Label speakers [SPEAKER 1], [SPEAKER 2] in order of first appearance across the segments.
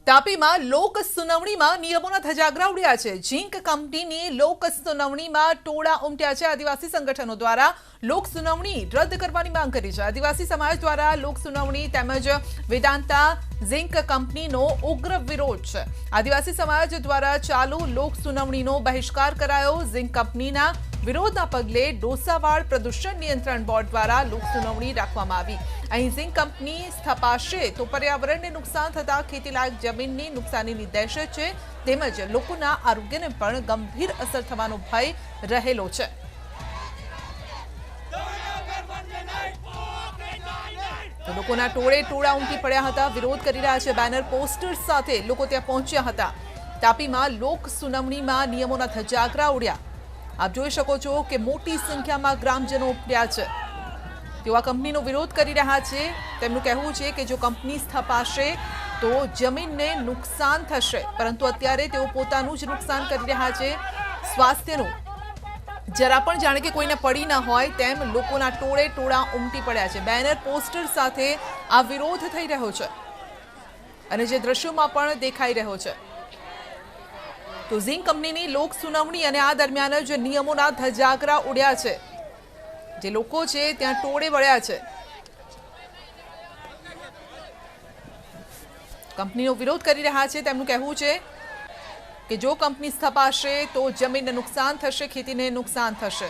[SPEAKER 1] તાપીમાં લોક સુનાવણીમાં નિયમોના ધજાગરા ઉડ્યા છે। ઝીંક કંપનીની લોક સુનાવણીમાં ટોળા ઉમટ્યા છે। આદિવાસી સંગઠનો દ્વારા લોક સુનાવણી રદ કરવાની માંગ કરી છે। આદિવાસી સમાજ દ્વારા લોક સુનાવણી તેમજ વેદાંતા ઝીંક કંપનીનો ઉગ્ર વિરોધ છે। આદિવાસી સમાજ દ્વારા ચાલુ લોક સુનાવણીનો બહિષ્કાર કરાયો। ઝીંક કંપનીના વિરોધના પગલે ડોસાવાડ પ્રદૂષણ નિયંત્રણ બોર્ડ દ્વારા લોક સુનાવણી રાખવામાં આવી। અહીં ઝીંક કંપની સ્થપાશે તો પર્યાવરણને નુકસાન થતા ખેતીલાયક જમીનની નુકસાનીની દહેશત છે, તેમજ લોકોના આરોગ્યને પણ ગંભીર અસર થવાનો ભય રહેલો છે। તો લોકોના ટોળે ટોળા ઉમટી પડ્યા હતા, વિરોધ કરી રહ્યા છે। બેનર પોસ્ટર્સ સાથે લોકો ત્યાં પહોંચ્યા હતા। તાપીમાં લોક સુનાવણીમાં નિયમોના ધજાગરા ઉડ્યા। આપ જોઈ શકો છો કે મોટી સંખ્યામાં ગ્રામજનો ઉમટ્યા છે। તેઓ આ કંપનીનો વિરોધ કરી રહ્યા છે। તેમનું કહેવું છે કે જો કંપની સ્થપાશે તો જમીનને નુકસાન થશે, પરંતુ અત્યારે તેઓ પોતાનું જ નુકસાન કરી રહ્યા છે। સ્વાસ્થ્યનું જરા પણ જાણે કે કોઈને પડી ન હોય તેમ લોકોના ટોળે ટોળા ઉમટી પડ્યા છે। બેનર પોસ્ટર સાથે આ વિરોધ થઈ રહ્યો છે અને જે દ્રશ્યોમાં પણ દેખાઈ રહ્યો છે। તો ઝીંક કંપનીની લોક સુનાવણી અને આ દરમિયાન જ નિયમોના ધજાગરા ઉડ્યા છે। જે લોકો છે ત્યાં ટોળે વળ્યા છે। કંપનીનો વિરોધ કરી રહ્યા છે। તેમનું કહેવું છે કે જો કંપની સ્થપાશે તો જમીનને નુકસાન થશે, ખેતીને નુકસાન થશે।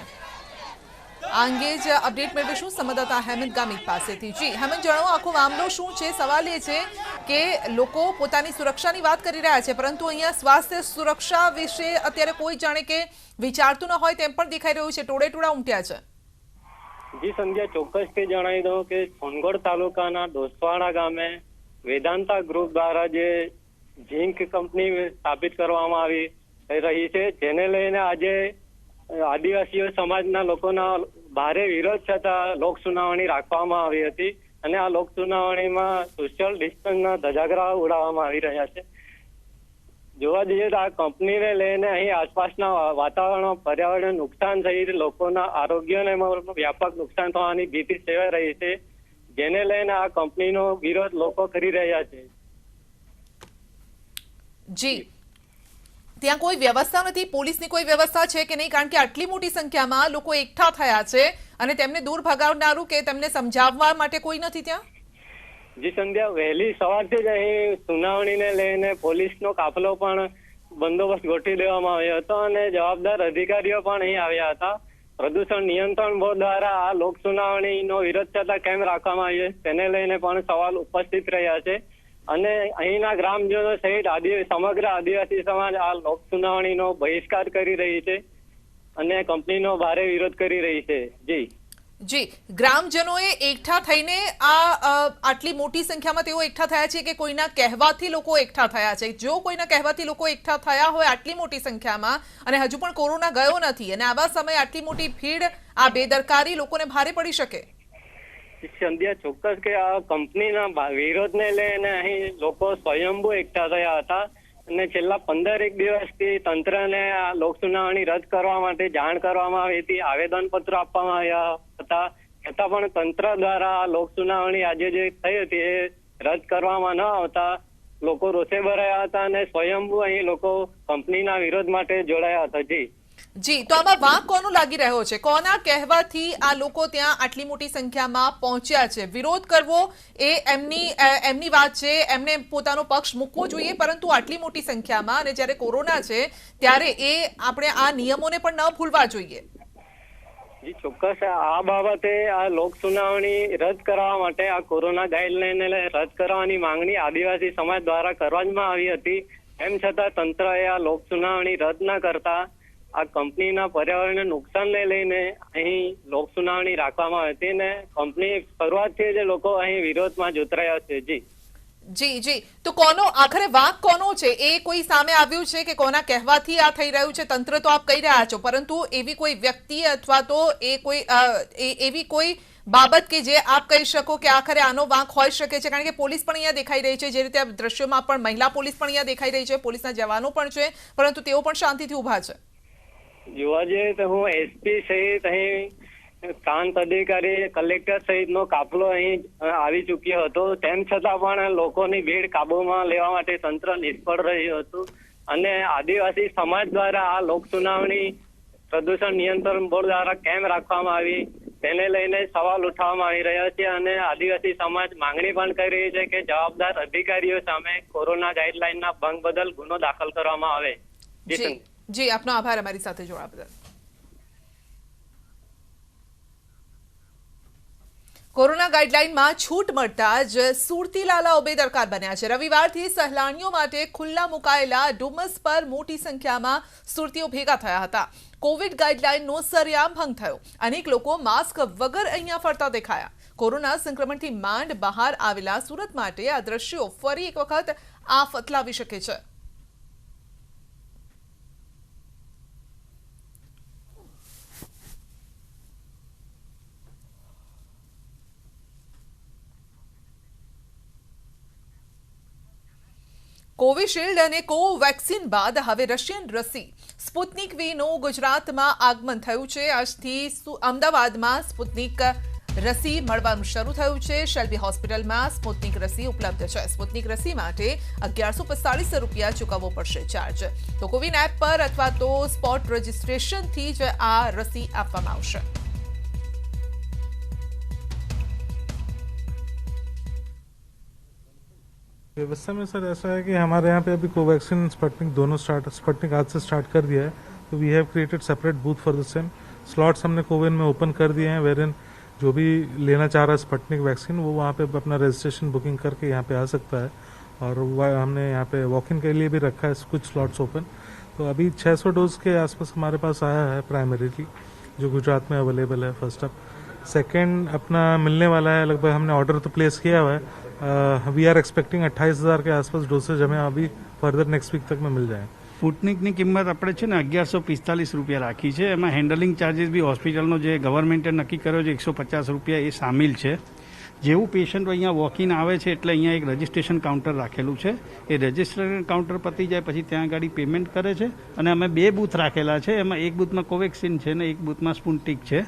[SPEAKER 1] આ અંગે જ અપડેટ મેળવીશું સંવાદદાતા હેમંત ગામિત પાસેથી। જી હેમંત, જણાવો આખો મામલો શું છે? સવાલ એ છે કે લોકો પોતાની સુરક્ષાની વાત કરી રહ્યા છે, પરંતુ અહીંયા સ્વાસ્થ્ય સુરક્ષા વિશે અત્યારે કોઈ જાણે કે વિચારતું ન હોય તેમ પણ દેખાઈ રહ્યું છે। ટોળે ટોળા ઉમટ્યા છે।
[SPEAKER 2] જી સંધ્યા, ચોક્કસથી જણાવી દઉં કે સોનગઢ તાલુકાના ડોસવાડા ગામે વેદાંતા ગ્રુપ દ્વારા જે ઝીંક કંપની સ્થાપિત કરવામાં આવી રહી છે, જેને લઈને આજે આદિવાસીઓ સમાજના લોકોના ભારે વિરોધ છતાં લોક સુનાવણી રાખવામાં આવી હતી અને આ લોક સુનાવણીમાં સોશિયલ ડિસ્ટન્સના ધજાગરા ઉડાવવામાં આવી રહ્યા છે। જોવા જઈએ તો આ કંપનીને લઈને અહીં આસપાસના વાતાવરણ પર્યાવરણ નુકસાન થઈ લોકોના આરોગ્યને વ્યાપક નુકસાન થવાની ભીતિ સેવાઈ રહી છે, જેને લઈને આ કંપનીનો વિરોધ લોકો કરી રહ્યા છે।
[SPEAKER 1] જી, ત્યાં કોઈ વ્યવસ્થા નથી, પોલીસની કોઈ વ્યવસ્થા છે કે નહીં? કારણ કે આટલી મોટી સંખ્યામાં લોકો એકઠા થયા છે અને તેમને દૂર ભગાવનારું કે તેમને સમજાવવા માટે કોઈ નથી ત્યાં?
[SPEAKER 2] જી સંધ્યા, વહેલી સવારથી જ અહીં સુનાવણીને લઈને પોલીસનો કાફલો પણ બંદોબસ્ત ગોઠવી દેવામાં આવ્યો હતો અને જવાબદાર અધિકારીઓ પણ અહીં આવ્યા હતા। પ્રદૂષણ નિયંત્રણ બોર્ડ દ્વારા આ લોક સુનાવણીનો વિરોધ છતાં કેમ રાખવામાં આવ્યો તેને લઈને પણ સવાલ ઉપસ્થિત રહ્યા છે અને અહીંના ગ્રામજનો સહિત સમગ્ર આદિવાસી સમાજ આ લોક સુનાવણીનો બહિષ્કાર કરી રહી છે અને કંપનીનો ભારે વિરોધ કરી રહી છે।
[SPEAKER 1] જી, ગ્રામજનોએ એકઠા થઈને આટલી મોટી સંખ્યામાં તેઓ એકઠા થયા છે કે કોઈના કહેવાથી લોકો એકઠા થયા છે? જો કોઈના કહેવાથી લોકો એકઠા થયા હોય આટલી મોટી સંખ્યામાં અને હજુ પણ કોરોના ગયો નથી અને આવા સમયે આટલી મોટી ભીડ, આ બેદરકારી લોકોને ભારે પડી શકે?
[SPEAKER 2] સંધ્યા, ચોક્કસ કે આ કંપનીના વિરોધને લઈને અહીં લોકો સ્વયંભૂ એકઠા થયા હતા અને છેલ્લા 15 દિવસથી તંત્રને આ લોક સુનાવણી રદ કરવા માટે જાણ કરવામાં આવી હતી, આવેદનપત્રો આપવામાં આવ્યા હતા, છતાં પણ તંત્ર દ્વારા આ લોક સુનાવણી આજે જે થઈ હતી એ રદ કરવામાં ન આવતા લોકો રોષે ભરાયા હતા અને સ્વયંભૂ અહીં લોકો કંપનીના વિરોધ માટે જોડાયા હતા।
[SPEAKER 1] જી, તો આમાં વાંક કોનો લાગી રહ્યો છે? કોના કહેવાથી આ લોકો ત્યાં આટલી મોટી સંખ્યામાં પહોંચ્યા છે? વિરોધ કરવો એ એમની વાત છે, એમને પોતાનો પક્ષ મૂકવો જોઈએ, પરંતુ આટલી મોટી સંખ્યામાં અને જ્યારે કોરોના છે ત્યારે આપણે આ નિયમોને પણ ન ભૂલવા જોઈએ।
[SPEAKER 2] જી ચોક્કસ, આ બાબતે આ લોક સુનાવણી રદ કરવા માટે આ કોરોના ગાઈડલાઈન રદ કરવાની માંગણી આદિવાસી સમાજ દ્વારા કરવામાં આવી હતી। એમ છતાં તંત્રએ આ લોક સુનાવણી રદ ન કરતા આ કંપનીના પર્યાવરણને નુકસાનને લઈને અહીં લોક સુનાવણી રાખવામાં આવી હતી અને કંપની શરૂઆતથી જ લોકો અહીં વિરોધમાં જોતરાયા છે।
[SPEAKER 1] જી, તો આખરે વાંક કોનો છે? એ કોઈ સામે આવ્યું છે કે કોના કહેવાથી આ થઈ રહ્યું છે? તંત્ર તો આપ કહી રહ્યા છો, પરંતુ એવી કોઈ વ્યક્તિ અથવા તો એવી કોઈ બાબત કે જે આપ કહી શકો કે આખરે આનો વાંક હોઈ શકે છે? કારણ કે પોલીસ પણ અહીંયા દેખાઈ રહી છે, જે રીતે આ દ્રશ્યોમાં પણ મહિલા પોલીસ પણ અહીંયા દેખાઈ રહી છે, પોલીસના જવાનો પણ છે, પરંતુ તેઓ પણ શાંતિથી ઉભા છે।
[SPEAKER 2] જોવા જઈએ તો હું એસપી સહિત અહીં પ્રાંત અધિકારી કલેક્ટર સહિતનો કાફલો અહીં આવી ચૂક્યો હતો, તેમ છતાં પણ લોકોની ભીડ કાબુમાં લેવા માટે તંત્ર નિષ્ફળ રહ્યું હતું અને આદિવાસી સમાજ દ્વારા આ લોક સુનાવણી પ્રદૂષણ નિયંત્રણ બોર્ડ દ્વારા કેમ રાખવામાં આવી તેને લઈને સવાલ ઉઠાવવામાં આવી રહ્યા છે અને આદિવાસી સમાજ માંગણી પણ કરી રહી છે કે જવાબદાર અધિકારીઓ સામે કોરોના ગાઈડલાઈનના ભંગ બદલ ગુનો દાખલ કરવામાં આવે.
[SPEAKER 1] જી આપનો આભાર અમારી સાથે જોડાવા બદલ. કોરોના ગાઈડલાઈનમાં છૂટ મળતા જ સુરતીલાલાઓ બેદરકાર બન્યા છે. રવિવારથી સહેલાણીઓ માટે ખુલ્લા મુકાયેલા ડુમસ પર મોટી સંખ્યામાં સુરતીઓ ભેગા થયા હતા. કોવિડ ગાઈડલાઈનનો સરેઆમ ભંગ થયો. અનેક લોકો માસ્ક વગર અહીંયા ફરતા દેખાયા. કોરોના સંક્રમણથી માંડ બહાર આવેલા સુરત માટે આ દ્રશ્યો ફરી એક વખત આફત લાવી શકે છે. કોવિશિલ્ડ અને કોવેક્સિન બાદ હવે રશિયન રસી સ્પુતનિક વીનું ગુજરાતમાં આગમન થયું છે. આજથી અમદાવાદમાં સ્પુતનિક રસી મળવાનું શરૂ થયું છે. શેલ્બી હોસ્પિટલમાં સ્પુતનિક રસી ઉપલબ્ધ છે. સ્પુતનિક રસી માટે 1145 રૂપિયા ચૂકવવો પડશે ચાર્જ. તો કોવિન એપ પર અથવા તો સ્પોટ રજીસ્ટ્રેશનથી જ આ રસી આપવામાં આવશે.
[SPEAKER 3] व्यवस्था में सर ऐसा है कि हमारे यहाँ पे अभी कोवैक्सीन स्पुतनिक दोनों स्पुतनिक आज से स्टार्ट कर दिया है. तो we have created separate booth for the same. Slots हमने कोविन में ओपन कर दिए हैं, वेर इन जो भी लेना चाह रहा है स्पुतनिक वैक्सीन वो वहाँ पे अपना रजिस्ट्रेशन बुकिंग करके यहाँ पे आ सकता है. और हमने यहाँ पे वॉक इन के लिए भी रखा है कुछ स्लॉट्स ओपन. तो अभी 600 डोज के आसपास हमारे पास आया है प्राइमरीली, जो गुजरात में अवेलेबल है. First up. सेकेंड अपना मिलने वाला है, लगभग हमने ऑर्डर तो प्लेस किया हुआ है. वी आर एक्सपेक्टिंग 28,000 के आसपास डोसेज हमें अभी फर्दर नेक्स्ट वीक तक में मिल जाए.
[SPEAKER 4] સ્પુતનિકની કિંમત આપણે છે ને 1145 રૂપિયા રાખી છે. એમાં હેન્ડલિંગ ચાર્જીસ બી હોસ્પિટલનો જે ગવર્મેન્ટે નક્કી કર્યો છે 150 રૂપિયા એ સામેલ છે. જેવું પેશન્ટ અહીંયા વોકિન આવે છે એટલે અહીંયા એક રજિસ્ટ્રેશન કાઉન્ટર રાખેલું છે. એ રજિસ્ટ્રેશન કાઉન્ટર પતી જાય પછી ત્યાં આગળ પેમેન્ટ કરે છે અને અમે 2 બૂથ રાખેલા છે. એમાં એક બૂથમાં કોવેક્સિન છે ને એક બૂથમાં સ્પુતનિક છે.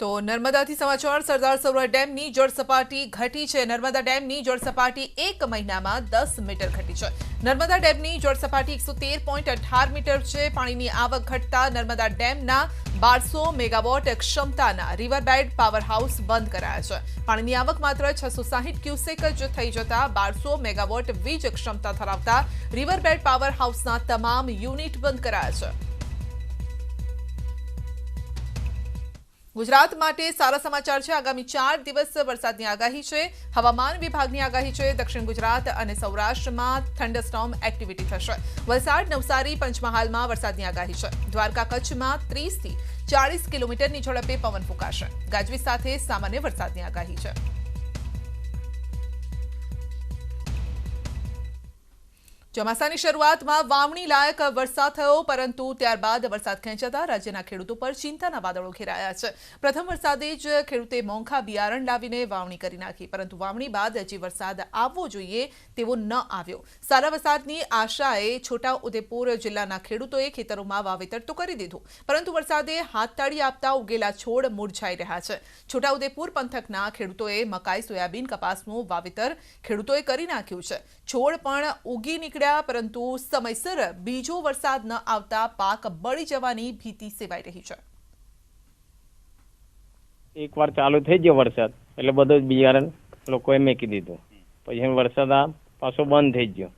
[SPEAKER 1] તો નર્મદાથી સમાચાર. સરદાર સરોવર ડેમની જળ સપાટી ઘટી છે. નર્મદા ડેમની જળ સપાટી એક મહિનામાં 10 મીટર ઘટી છે. નર્મદા ડેમની જળ સપાટી 113.18 મીટર છે. પાણીની આવક ઘટતા નર્મદા ડેમના 1200 મેગાવોટ ક્ષમતાના રિવરબેડ પાવર હાઉસ બંધ કરાયા છે. પાણીની આવક માત્ર 660 ક્યુસેક જ થઈ જતા 1200 મેગાવોટ વીજ ક્ષમતા ધરાવતા રિવરબેડ પાવર હાઉસના તમામ યુનિટ બંધ કરાયા છે. ગુજરાત માટે સારા સમાચાર છે. આગામી 4 દિવસ વરસાદની આગાહી છે. હવામાન વિભાગની આગાહી છે. દક્ષિણ ગુજરાત અને સૌરાષ્ટ્રમાં થંડરસ્ટોર્મ એક્ટિવિટી થશે. વલસાડ, નવસારી, પંચમહાલમાં વરસાદની આગાહી છે. દ્વારકા, કચ્છમાં 30 થી 40 કિલોમીટરની ઝડપે પવન ફૂંકાશે. ગાજવીજ સાથે સામાન્ય વરસાદની આગાહી છે. ચોમાસાની શરૂઆતમાં વાવણી લાયક વરસાદ થયો, પરંતુ ત્યારબાદ વરસાદ ખેંચાતા રાજ્યના ખેડૂતો પર ચિંતાના વાદળો ઘેરાયા છે. પ્રથમ વરસાદે જ ખેડૂતે મોંઘા બિયારણ લાવીને વાવણી કરી નાખી, પરંતુ વાવણી બાદ હજી વરસાદ આવવો જોઈએ તેવો ન આવ્યો. સારા વરસાદની આશાએ છોટાઉદેપુર જિલ્લાના ખેડૂતોએ ખેતરોમાં વાવેતર તો કરી દીધું, પરંતુ વરસાદે હાથતાળી આપતા ઉગેલા છોડ મુરઝાઈ રહ્યા છે. છોટાઉદેપુર પંથકના ખેડૂતોએ મકાઈ, સોયાબીન, કપાસનું વાવેતર ખેડૂતોએ કરી નાખ્યું છે. છોડ પણ ઉગી નીકળ્યા, પરંતુ સમયસર બીજો વરસાદ ન આવતા પાક બળી જવાની ભીતિ સેવાઈ રહી છે.
[SPEAKER 5] એકવાર ચાલુ થઈ ગયો વરસાદ એટલે બધું જ બિયારણ લોકોએ મેકી દીધું. પછી વરસાદ પાછો બંધ થઈ ગયો.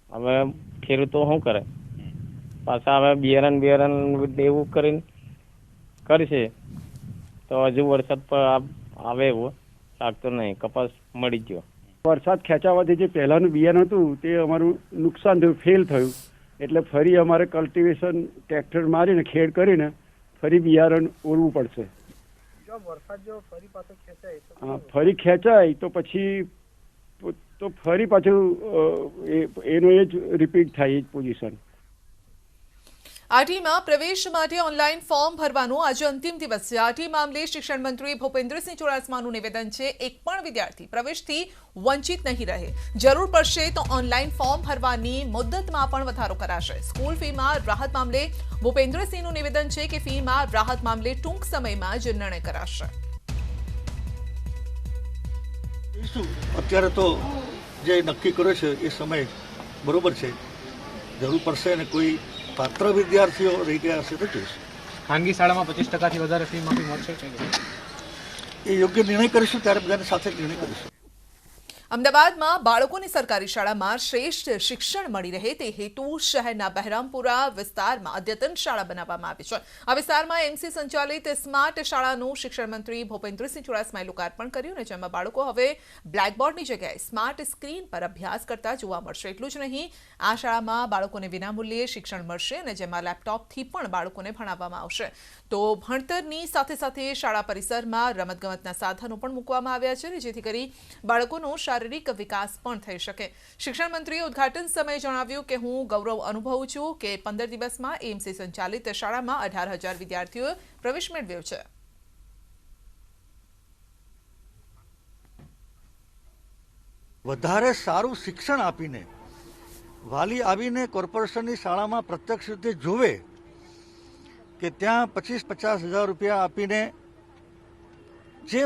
[SPEAKER 5] હવે ખેડૂતો શું કરે? પાછા હવે બિયારણ એવું કરીને કરશે તો હજુ વરસાદ પર આવે એવું લાગતો નહીં. કપાસ મળી ગયો.
[SPEAKER 6] વરસાદ ખેંચાવાથી જે પહેલાંનું બિયારણ હતું તે અમારું નુકસાન થયું, ફેલ થયું. એટલે ફરી અમારે કલ્ટિવેશન ટ્રેક્ટર મારીને ખેડ કરીને ફરી બિયારણ ઓરવું પડશે. ફરી ખેંચાય તો પછી ફરી પાછું એનો એ જ રિપીટ થાય, એ જ પોઝિશન.
[SPEAKER 1] આરટીમાં પ્રવેશ માટે ઓનલાઈન ફોર્મ ભરવાનો આજે અંતિમ દિવસ છે। આરટી મામલે શિક્ષણ મંત્રી ભૂપેન્દ્રસિંહ ચુડાસમાનું નિવેદન છે, એક પણ વિદ્યાર્થી પ્રવેશથી વંચિત નહીં રહે। જરૂર પડશે તો ઓનલાઈન ફોર્મ ભરવાની મુદ્દતમાં પણ વધારો કરાશે। સ્કૂલ ફીમાં રાહત મામલે ભૂપેન્દ્રસિંહનું નિવેદન છે કે ફીમાં રાહત મામલે ટૂંક સમયમાં જ નિર્ણય કરાશે।
[SPEAKER 7] અત્યારે તો જે નક્કી કર્યો છે એ સમય બરોબર છે। જરૂર પડશે અને કોઈ પાત્ર વિદ્યાર્થીઓ રહી ગયા હશે તો જોઈશું।
[SPEAKER 8] ખાનગી શાળામાં 25% વધારે ફી માફી મળશે
[SPEAKER 7] એ યોગ્ય નિર્ણય કરીશું ત્યારે બધાની સાથે નિર્ણય કરીશું।
[SPEAKER 1] અમદાવાદમાં બાળકોની સરકારી શાળામાં શ્રેષ્ઠ શિક્ષણ મળી રહે તે હેતુ શહેરના બહેરામપુરા વિસ્તારમાં અદ્યતન શાળા બનાવવામાં આવી છે। આ વિસ્તારમાં એમસી સંચાલિત સ્માર્ટ શાળાનું શિક્ષણ મંત્રી ભૂપેન્દ્રસિંહ ચુડાસમાએ લોકાર્પણ કર્યું અને જેમાં બાળકો હવે બ્લેકબોર્ડની જગ્યાએ સ્માર્ટ સ્ક્રીન પર અભ્યાસ કરતા જોવા મળશે। એટલું જ નહીં, આ શાળામાં બાળકોને વિનામૂલ્યે શિક્ષણ મળશે અને જેમાં લેપટોપથી પણ બાળકોને ભણાવવામાં આવશે। તો ભણતરની સાથે સાથે શાળા પરિસરમાં રમતગમતના સાધનો પણ મૂકવામાં આવ્યા છે જેથી કરી બાળકોનો શારીરિક વિકાસ પણ થઈ શકે। શિક્ષણ મંત્રીએ ઉદ્ઘાટન સમયે જણાવ્યું કે હું ગૌરવ અનુભવું છું કે 15 દિવસમાં એમસી સંચાલિત શાળામાં 18,000 વિદ્યાર્થીઓએ પ્રવેશ મેળવ્યો છે।
[SPEAKER 7] વધારે સારું શિક્ષણ આપીને વાલી આવીને કોર્પોરેશનની શાળામાં પ્રત્યક્ષ રીતે જોવે કે ત્યાં 25-50 હજાર રૂપિયા આપીને જે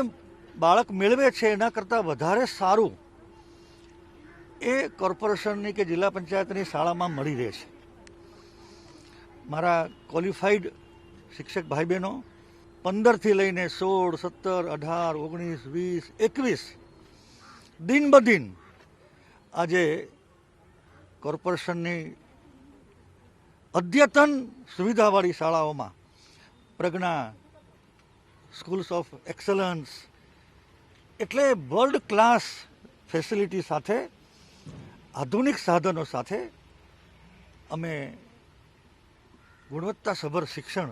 [SPEAKER 7] બાળક મેળવે છે એના કરતાં વધારે સારું એ કોર્પોરેશનની કે જિલ્લા પંચાયતની શાળામાં મળી રહે છે। મારા ક્વોલિફાઈડ શિક્ષક ભાઈ બહેનો 15થી લઈને 16, 17, 18, 19, 20, 21 દિન બદિન આજે કોર્પોરેશનની અદ્યતન સુવિધાવાળી શાળાઓમાં પ્રજ્ઞા, સ્કૂલ્સ ઓફ એક્સલન્સ એટલે વર્લ્ડ ક્લાસ ફેસિલિટી સાથે આધુનિક સાધનો સાથે અમે ગુણવત્તાસભર શિક્ષણ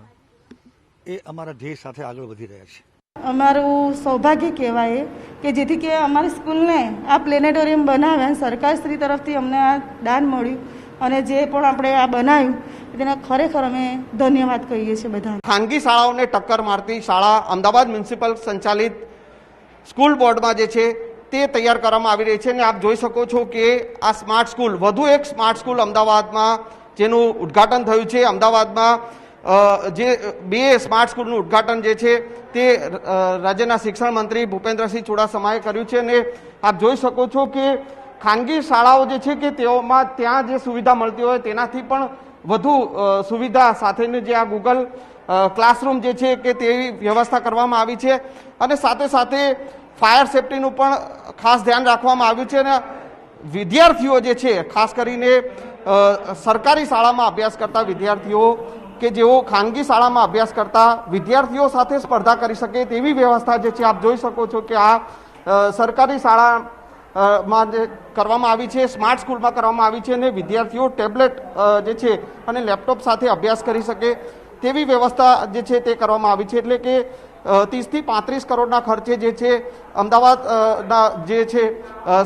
[SPEAKER 7] એ અમારા ધ્યેય સાથે આગળ વધી રહ્યા છીએ।
[SPEAKER 9] અમારું સૌભાગ્ય કહેવાય કે જેથી કે અમારી સ્કૂલને આ પ્લેનેટોરિયમ બનાવ્યા સરકારશ્રી તરફથી અમને આ દાન મળ્યું અને જે પણ આપણે આ બનાવ્યું તેના ખરેખર અમે ધન્યવાદ કહીએ છીએ બધા।
[SPEAKER 10] ખાનગી શાળાઓને ટક્કર મારતી શાળા અમદાવાદ મ્યુનિસિપલ સંચાલિત સ્કૂલ બોર્ડમાં જે છે તે તૈયાર કરવામાં આવી રહી છે અને આપ જોઈ શકો છો કે આ સ્માર્ટ સ્કૂલ વધુ એક સ્માર્ટ સ્કૂલ અમદાવાદમાં જેનું ઉદ્ઘાટન થયું છે। અમદાવાદમાં જે 2 સ્માર્ટ સ્કૂલનું ઉદ્ઘાટન જે છે તે રાજ્યના શિક્ષણ મંત્રી ભૂપેન્દ્રસિંહ ચુડાસમાએ કર્યું છે અને આપ જોઈ શકો છો કે ખાનગી શાળાઓ જે છે કે તેઓમાં ત્યાં જે સુવિધા મળતી હોય તેનાથી પણ વધુ સુવિધા સાથેની જે આ ગૂગલ ક્લાસરૂમ જે છે કે તેવી વ્યવસ્થા કરવામાં આવી છે અને સાથે સાથે ફાયર સેફટીનું પણ ખાસ ધ્યાન રાખવામાં આવ્યું છે અને વિદ્યાર્થીઓ જે છે ખાસ કરીને સરકારી શાળામાં અભ્યાસ કરતા વિદ્યાર્થીઓ કે જેઓ ખાનગી શાળામાં અભ્યાસ કરતા વિદ્યાર્થીઓ સાથે સ્પર્ધા કરી શકે તેવી વ્યવસ્થા જે છે આપ જોઈ શકો છો કે આ સરકારી શાળામાં જે કરવામાં આવી છે સ્માર્ટ સ્કૂલમાં કરવામાં આવી છે અને વિદ્યાર્થીઓ ટેબ્લેટ જે છે અને લેપટોપ સાથે અભ્યાસ કરી શકે તેવી વ્યવસ્થા જે છે તે કરવામાં આવી છે। એટલે કે 30થી 35 કરોડના ખર્ચે જે છે અમદાવાદના જે છે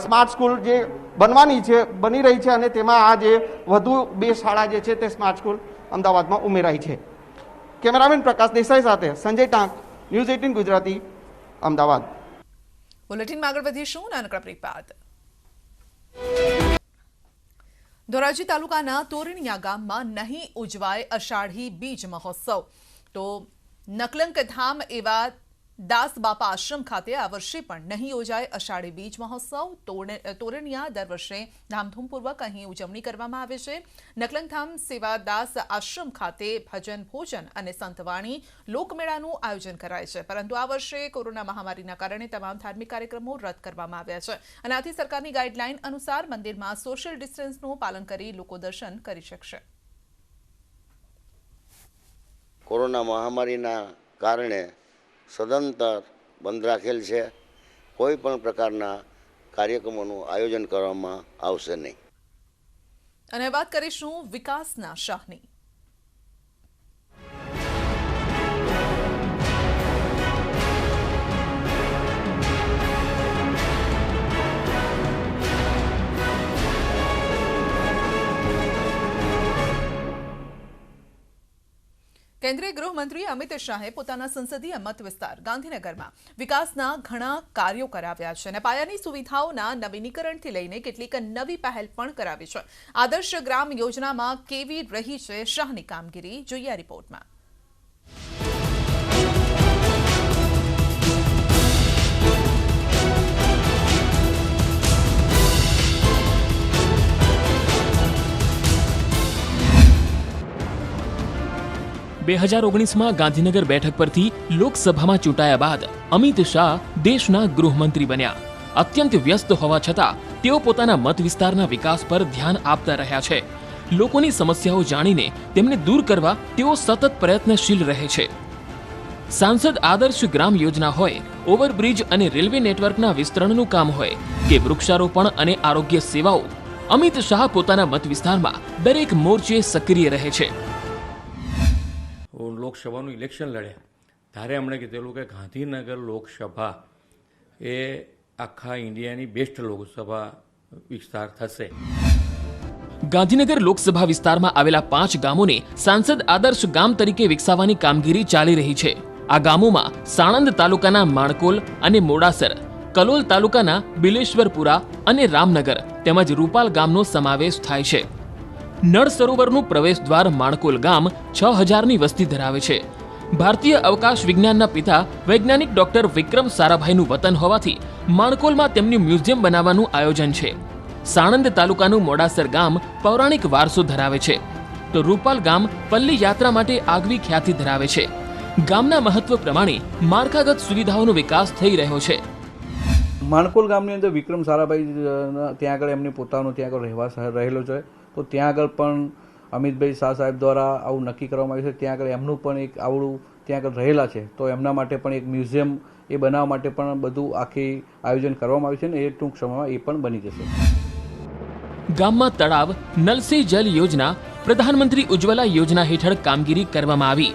[SPEAKER 10] સ્માર્ટ સ્કૂલ જે બની રહી છે અને તેમાં આ જે વધુ 2 શાળા જે છે તે સ્માર્ટ સ્કૂલ અમદાવાદમાં ઉમેરાઈ છે। કેમેરામેન પ્રકાશ દેસાઈ સાથે સંજય ટાંક, ન્યૂઝ 18 ગુજરાતી, અમદાવાદ।
[SPEAKER 1] બુલેટિનમાં આગળ વધીશું નાનકડા બ્રેક બાદ। ધોરાજી તાલુકાના તોરણિયા ગામમાં નહીં ઉજવાય અષાઢી બીજ મહોત્સવ। તો નકલંક ધામ એવા દાસ બાપા આશ્રમ ખાતે આ વર્ષે પણ નહીં યોજાય અષાઢી બીજ મહોત્સવ। તોરણિયા દર વર્ષે ધામધૂમપૂર્વક અહીં ઉજવણી કરવામાં આવે છે। નકલંકધામ સેવાદાસ આશ્રમ ખાતે ભજન, ભોજન અને સંતવાણી લોકમેળાનું આયોજન કરાય છે, પરંતુ આ વર્ષે કોરોના મહામારીના કારણે તમામ ધાર્મિક કાર્યક્રમો રદ કરવામાં આવ્યા છે અને આથી સરકારની ગાઈડલાઈન અનુસાર મંદિરમાં સોશિયલ ડિસ્ટન્સનું પાલન કરી લોકો દર્શન કરી શકશે।
[SPEAKER 11] કોરોના મહામારીના કારણે સદંતર બંધ રાખેલ છે। કોઈ પણ પ્રકારના કાર્યક્રમોનું આયોજન કરવામાં આવશે નહીં।
[SPEAKER 1] અને વાત કરીશું વિકાસના શાહની। કેન્દ્રીય ગૃહમંત્રી અમિત શાહે પોતાના સંસદીય મત વિસ્તાર ગાંધીનગરમાં વિકાસના ઘણા કાર્યો કરાવ્યા છે અને પાયાની સુવિધાઓના નવીનીકરણથી લઈને કેટલીક નવી પહેલ પણ કરાવી છે. આદર્શ ગ્રામ યોજનામાં કેવી રહી છે શાહની કામગીરી, જોઈએ આ રિપોર્ટમાં.
[SPEAKER 12] બે 2019માં ગાંધીનગર બેઠક પરથી લોકસભામાં ચૂંટાયા બાદ અમિત શાહ દેશના ગૃહમંત્રી બન્યા. અત્યંત વ્યસ્ત હોવા છતાં તેઓ પોતાના મત વિસ્તારના વિકાસ પર ધ્યાન આપતા રહ્યા છે. લોકોની સમસ્યાઓ જાણીને તેમને દૂર કરવા તેઓ સતત પ્રયત્નશીલ રહે છે. સાંસદ આદર્શ ગ્રામ યોજના હોય, ઓવરબ્રિજ અને રેલવે નેટવર્કના વિસ્તરણનું કામ હોય કે વૃક્ષારોપણ અને આરોગ્ય સેવાઓ, અમિત શાહ પોતાના મત વિસ્તારમાં દરેક મોરચે સક્રિય રહે છે.
[SPEAKER 13] લોકસભાનું ઇલેક્શન લડ્યા ત્યારે એમણે કીધેલું કે ગાંધીનગર લોકસભા એ આખા ઇન્ડિયાની બેસ્ટ લોકસભા વિસ્તાર થશે.
[SPEAKER 12] ગાંધીનગર લોકસભા વિસ્તારમાં આવેલા 5 ગામોને સાંસદ આદર્શ ગામ તરીકે વિકસાવવાની કામગીરી ચાલી રહી છે. આ ગામોમાં સાણંદ તાલુકાના માણકોલ અને મોડાસર, કલોલ તાલુકાના બિલેશ્વરપુરા અને રામનગર તેમજ રૂપાલ ગામનો સમાવેશ થાય છે. નળ સરોવરનું પ્રવેશ દ્વાર માણકોલ ગામ 6000ની વસ્તી ધરાવે છે. ભારતીય અવકાશ વિજ્ઞાનના પિતા વૈજ્ઞાનિક ડોક્ટર વિક્રમ સારાભાઈનું વતન હોવાથી માણકોલમાં તેમનું મ્યુઝિયમ બનાવવાનું આયોજન છે. સાણંદ તાલુકાનું મોડાસર ગામ પૌરાણિક વારસો ધરાવે છે, તો રૂપાલ ગામ પલ્લી યાત્રા માટે આગવી ખ્યાતિ ધરાવે છે. ગામના મહત્વ પ્રમાણે માળખાગત સુવિધાઓનો વિકાસ થઈ રહ્યો છે.
[SPEAKER 14] માણકોલ ગામની અંદર વિક્રમ સારાભાઈ ત્યાં આગળ એમને પોતાનો ત્યાં આગળ રહેવાસ રહેલો છે, તો ત્યાં આગળ પણ અમિતભાઈ શાહ સાહેબ દ્વારા આવું નક્કી કરવામાં આવ્યું છે. ત્યાં આગળ એમનું પણ એક આવડું ત્યાં આગળ રહેલા છે, તો એમના માટે પણ એક મ્યુઝિયમ એ બનાવવા માટે પણ બધું આખી આયોજન કરવામાં આવ્યું છે ને એ ટૂંક સમયમાં એ પણ બની જશે.
[SPEAKER 12] ગામમાં તળાવ, નલ સે જલ યોજના, પ્રધાનમંત્રી ઉજ્જવલા યોજના હેઠળ કામગીરી કરવામાં આવી,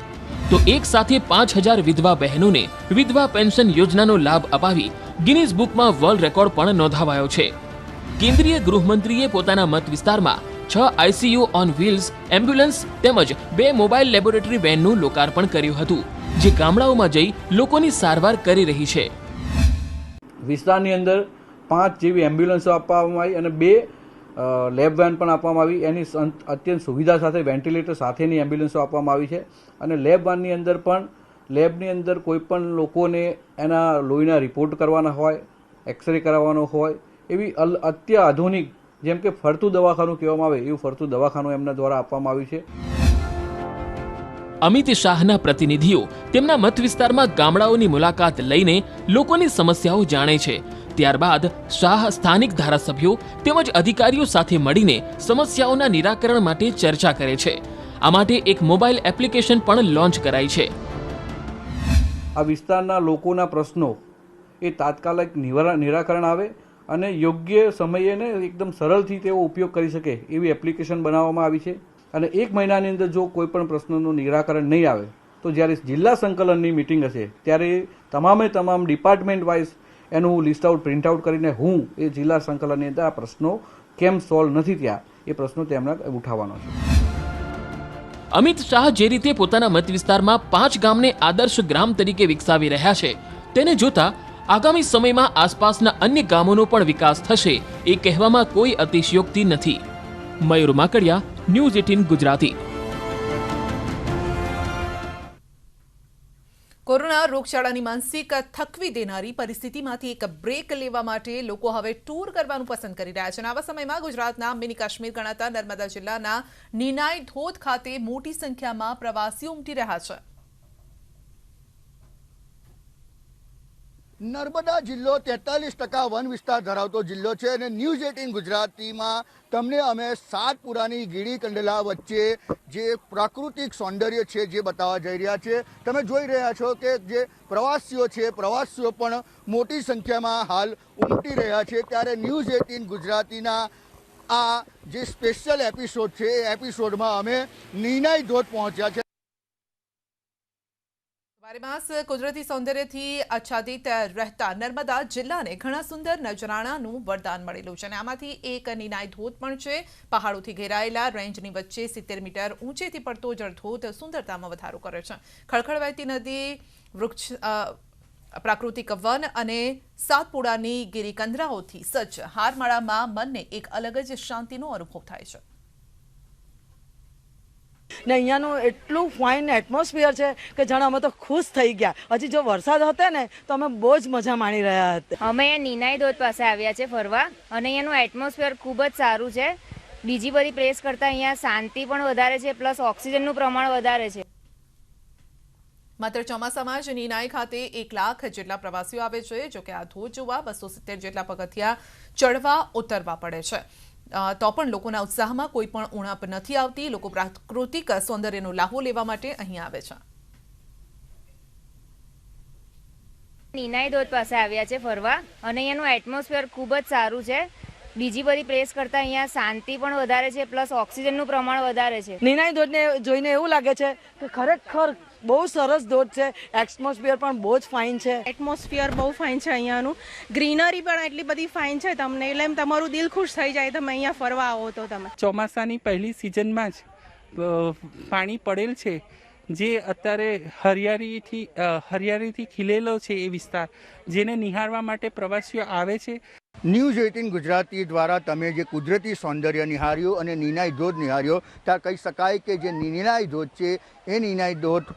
[SPEAKER 12] તો એક સાથે 5000 વિધવા બહેનોને વિધવા પેન્શન યોજનાનો લાભ અપાવી ગિનીઝ બુકમાં વર્લ્ડ રેકોર્ડ પણ નોંધાવાયો છે. કેન્દ્રીય ગૃહમંત્રીએ પોતાના મત વિસ્તારમાં 6 ICU ઓન વ્હીલ્સ એમ્બ્યુલન્સ તેમજ 2 મોબાઈલ લેબોરેટરી વેનનું લોકાર્પણ કર્યું હતું, જે ગામડાઓમાં જઈ લોકોની સારવાર કરી રહી છે.
[SPEAKER 14] વિસ્તારની અંદર 5 જેવી એમ્બ્યુલન્સો આપવામાં આવી અને 2 લેબ વેન પણ આપવામાં આવી. એની અત્યંત સુવિધા સાથે વેન્ટિલેટર સાથેની એમ્બ્યુલન્સો આપવામાં આવી છે. અને લેબ વાનની અંદર પણ લેબની અંદર કોઈ પણ લોકોને એના લોહીના રિપોર્ટ કરવાના હોય, એક્સરે કરાવવાનો હોય, એવી અત્યાધુનિક જેમ કે ફરતું દવાખાનું કહેવામાં આવે એવું ફરતું દવાખાનું એમના દ્વારા આપવામાં આવ્યું છે.
[SPEAKER 12] અમિત શાહના પ્રતિનિધિઓ તેમના મત વિસ્તારમાં ગામડાઓની મુલાકાત લઈને લોકોની સમસ્યાઓ જાણે છે. ત્યારબાદ શાહ સ્થાનિક ધારાસભ્યો તેમજ અધિકારીઓ સાથે મળીને સમસ્યાઓના નિરાકરણ માટે ચર્ચા કરે છે. આ માટે એક મોબાઈલ એપ્લિકેશન પણ લોન્ચ કરાઈ છે.
[SPEAKER 14] આ વિસ્તારના લોકોના પ્રશ્નો એ તાત્કાલિક નિરાકરણ આવે અને યોગ્ય સમયે ને એકદમ સરળથી તેઓ ઉપયોગ કરી શકે એવી એપ્લિકેશન બનાવવામાં આવી છે. અને 1 મહિનાની અંદર જો કોઈ પણ પ્રશ્નનું નિરાકરણ નહીં આવે તો જ્યારે જિલ્લા સંકલનની મિટિંગ હશે ત્યારે તમામ ડિપાર્ટમેન્ટ વાઇઝ એનું લિસ્ટ આઉટ પ્રિન્ટ આઉટ કરીને હું એ જિલ્લા સંકલનની અંદર આ પ્રશ્નો કેમ સોલ્વ નથી થયા એ પ્રશ્નો તેમના ઉઠાવવાનો છે.
[SPEAKER 12] અમિત શાહ જે રીતે પોતાના મત વિસ્તારમાં 5 ગામને આદર્શ ગ્રામ તરીકે વિકસાવી રહ્યા છે, તેને જોતા આગામી સમયમાં આસપાસના અન્ય ગામોનો પણ વિકાસ થશે એ કહેવામાં કોઈ અતિશયોક્તિ નથી. મયુર માકડિયા, ન્યૂઝ 18 ગુજરાતી.
[SPEAKER 1] કોરોના રોગચાળાની માનસિક થકવી દેનારી પરિસ્થિતિમાંથી એક બ્રેક લેવા માટે લોકો હવે ટૂર કરવાનું પસંદ કરી રહ્યા છે. આવા સમયમાં ગુજરાતના મિની કાશ્મીર ગણાતા નર્મદા જિલ્લાના નીનાઈ ધોધ ખાતે મોટી સંખ્યામાં પ્રવાસીઓ ઉમટી રહ્યા છે.
[SPEAKER 15] નર્મદા જિલ્લો 43% વન વિસ્તાર ધરાવતો જિલ્લો છે અને ન્યૂઝ 18 ગુજરાતીમાં તમને અમે સાતપુરાની ગીરી કંડલા વચ્ચે જે પ્રાકૃતિક સૌંદર્ય છે જે બતાવવા જઈ રહ્યા છે. તમે જોઈ રહ્યા છો કે જે પ્રવાસીઓ છે, પ્રવાસીઓ પણ મોટી સંખ્યામાં હાલ ઉમટી રહ્યા છે. ત્યારે ન્યૂઝ 18 ગુજરાતીના આ જે સ્પેશિયલ એપિસોડ છે એ એપિસોડમાં અમે નીનાઈ ધોધ પહોંચ્યા છે.
[SPEAKER 1] બારેમાસ કુદરતી સૌંદર્યથી આચ્છાદિત રહેતા નર્મદા જિલ્લાને ઘણા સુંદર નજરાણાનું વરદાન મળેલું છે અને આમાંથી એક નીનાઈ ધોધ પણ છે. પહાડોથી ઘેરાયેલા રેન્જની વચ્ચે 70 મીટર ઊંચેથી પડતો જળધોધ સુંદરતામાં વધારો કરે છે. ખળખળ વહેતી નદી, વૃક્ષ, પ્રાકૃતિક વન અને સાતપુડાની ગિરિકંદરાઓથી સજ્જ હારમાળામાં મનને એક અલગ જ શાંતિનો અનુભવ થાય છે.
[SPEAKER 16] ને અહીંયાનું એટલું ફાઇન એટમોસ્ફિયર છે કે જાણે અમે તો ખુશ થઈ ગયા. હજી જો વરસાદ હતો ને તો અમે બહુ જ મજા માણી રહ્યા હતા.
[SPEAKER 17] અમે અહીંયા નીનાઈ ધોધ પાસે આવ્યા છે ફરવા અને અહીંયાનું એટમોસ્ફિયર ખૂબ જ સારું છે. બીજી બધી પ્લેસ કરતાં અહીંયા શાંતિ પણ વધારે છે, પ્લસ ઓક્સિજનનું પ્રમાણ વધારે છે.
[SPEAKER 1] માત્ર ચોમાસામાં જ નીનાઈ ખાતે 1 લાખ જેટલા પ્રવાસીઓ આવે છે. જોકે આ ધોધ જોવા 270 જેટલા પગથિયા ચડવા ઉતરવા પડે છે. તો પણ લોકોના ઉત્સાહમાં કોઈ પણ ઉણપ નથી આવતી. લોકો પ્રાકૃતિક સૌંદર્યનો લાહો લેવા માટે અહીં આવે છે.
[SPEAKER 17] નીનાઈ ધોધ પાસે આવ્યા છે ફરવા અને અહીંયાનું એટમોસ્ફિયર ખૂબ જ સારું છે. બીજી બધી પ્લેસ કરતાં અહીંયા શાંતિ પણ વધારે છે, પ્લસ ઓક્સિજનનું પ્રમાણ વધારે છે.
[SPEAKER 16] નીનાઈ ધોધને જોઈને એવું લાગે છે કે ખરેખર બહુ સરસ ધોધ છે. એટમોસ્ફિયર પણ બહુ જ ફાઇન છે.
[SPEAKER 18] એટમોસ્ફિયર બહુ ફાઇન છે અહીંયાનું. ગ્રીનરી પણ એટલી બધી ફાઇન છે તમને, એટલે એમ તમારું દિલ ખુશ થઈ જાય તમે અહીંયા ફરવા આવો તો. તમે
[SPEAKER 19] ચોમાસાની પહેલી સિઝનમાં જ પાણી પડેલ છે, જે અત્યારે હરિયાળીથી ખીલેલો છે એ વિસ્તાર, જેને નિહાળવા માટે પ્રવાસીઓ આવે છે.
[SPEAKER 15] ન્યૂઝ 18 ગુજરાતી દ્વારા તમે જે કુદરતી સૌંદર્ય નિહાળ્યું અને નીનાઈ ધોધ નિહાળ્યો, ત્યાં કહી શકાય કે જે નીનાઈ ધોધ છે એ નીનાઈ ધોધ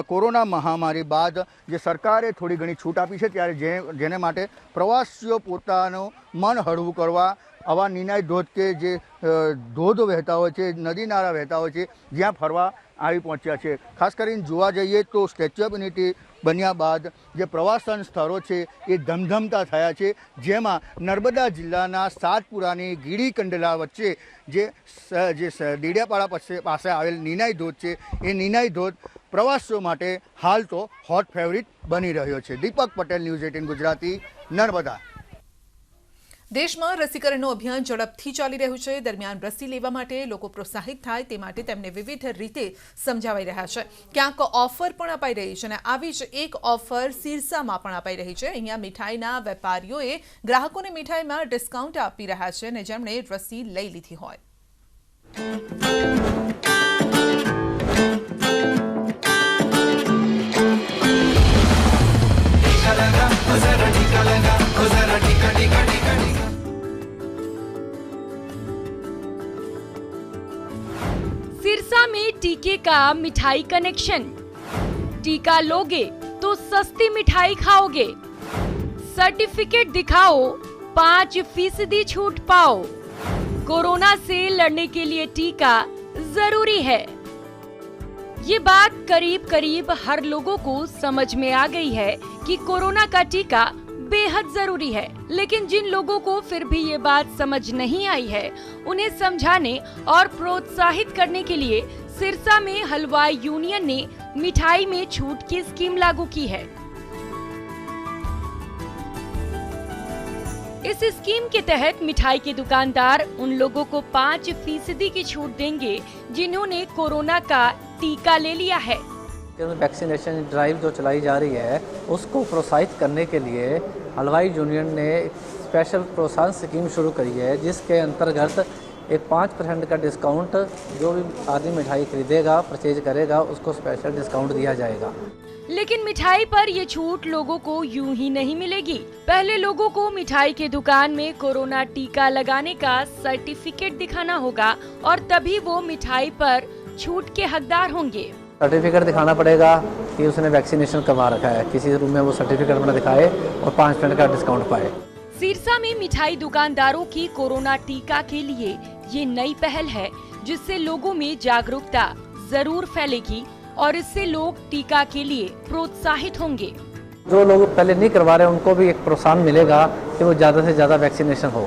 [SPEAKER 15] કોરોના મહામારી બાદ જે સરકારે થોડી ઘણી છૂટ આપી છે, ત્યારે જેને માટે પ્રવાસીઓ પોતાનું મન હળવું કરવા આવા નીનાઈ ધોધ કે જે ધોધ વહેતા હોય છે, નદી નાળા વહેતા હોય છે, જ્યાં ફરવા આવી પહોંચ્યા છે. ખાસ કરીને જોવા જઈએ તો સ્ટેચ્યુ ઓફ યુનિટી બન્યા બાદ જે પ્રવાસન સ્થળો છે એ ધમધમતા થયા છે, જેમાં નર્મદા જિલ્લાના સાતપુરાની ગિરિકંડલા વચ્ચે જે ડેડિયાપાડા પાસે આવેલ નીનાઈ ધોધ છે, એ નીનાઈ ધોધ પ્રવાસીઓ માટે હાલ તો હોટ ફેવરિટ બની રહ્યો છે. દીપક પટેલ, ન્યૂઝ 18 ગુજરાતી, નર્મદા.
[SPEAKER 1] દેશમાં રસીકરણનું અભિયાન ઝડપથી ચાલી રહ્યું છે. દરમિયાન રસી લેવા માટે લોકો પ્રોત્સાહિત થાય તે માટે તેમને વિવિધ રીતે સમજાવાઈ રહ્યા છે. ક્યાંક ઓફર પણ અપાઈ રહી છે અને આવી જ એક ઓફર સિરસામાં પણ અપાઈ રહી છે. અહીંયા મીઠાઈના વેપારીઓએ ગ્રાહકોને મીઠાઈમાં ડિસ્કાઉન્ટ આપી રહ્યા છે અને જેમણે રસી લઈ લીધી હોય.
[SPEAKER 20] सिरसा में टीके का मिठाई कनेक्शन. टीका लोगे तो सस्ती मिठाई खाओगे. सर्टिफिकेट दिखाओ, 5% छूट पाओ. कोरोना से लड़ने के लिए टीका जरूरी है. ये बात करीब करीब हर लोगों को समझ में आ गई है कि कोरोना का टीका बेहद जरूरी है. लेकिन जिन लोगों को फिर भी ये बात समझ नहीं आई है, उन्हें समझाने और प्रोत्साहित करने के लिए सिरसा में हलवाई यूनियन ने मिठाई में छूट की स्कीम लागू की है. इस स्कीम के तहत मिठाई के दुकानदार उन लोगों को 5% की छूट देंगे जिन्होंने कोरोना का टीका ले लिया है.
[SPEAKER 21] वैक्सीनेशन ड्राइव जो चलाई जा रही है, उसको प्रोत्साहित करने के लिए हलवाई यूनियन ने स्पेशल प्रोत्साहन स्कीम शुरू करी है, जिसके अंतर्गत एक 5% का डिस्काउंट जो भी आदमी मिठाई खरीदेगा, परचेज करेगा, उसको स्पेशल डिस्काउंट दिया जाएगा.
[SPEAKER 20] लेकिन मिठाई पर ये छूट लोगों को यूं ही नहीं मिलेगी. पहले लोगों को मिठाई के दुकान में कोरोना टीका लगाने का सर्टिफिकेट दिखाना होगा और तभी वो मिठाई पर छूट के हकदार होंगे.
[SPEAKER 21] सर्टिफिकेट दिखाना पड़ेगा कि उसने वैक्सीनेशन करवा रखा है. किसी रूम में वो सर्टिफिकेट अपना दिखाए और 5% का डिस्काउंट पाए.
[SPEAKER 20] सिरसा में मिठाई दुकानदारों की कोरोना टीका के लिए ये नई पहल है, जिससे लोगों में जागरूकता जरूर फैलेगी और इससे लोग टीका के लिए प्रोत्साहित होंगे.
[SPEAKER 21] जो लोग पहले नहीं करवा रहे, उनको भी एक प्रोत्साहन मिलेगा कि वो ज्यादा से ज्यादा वैक्सीनेशन हो.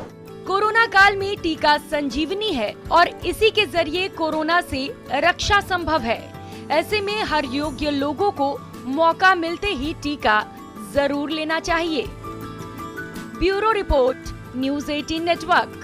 [SPEAKER 20] कोरोना काल में टीका संजीवनी है और इसी के जरिए कोरोना से रक्षा संभव है. ऐसे में हर योग्य लोगों को मौका मिलते ही टीका जरूर लेना चाहिए. Bureau report, news 18 network.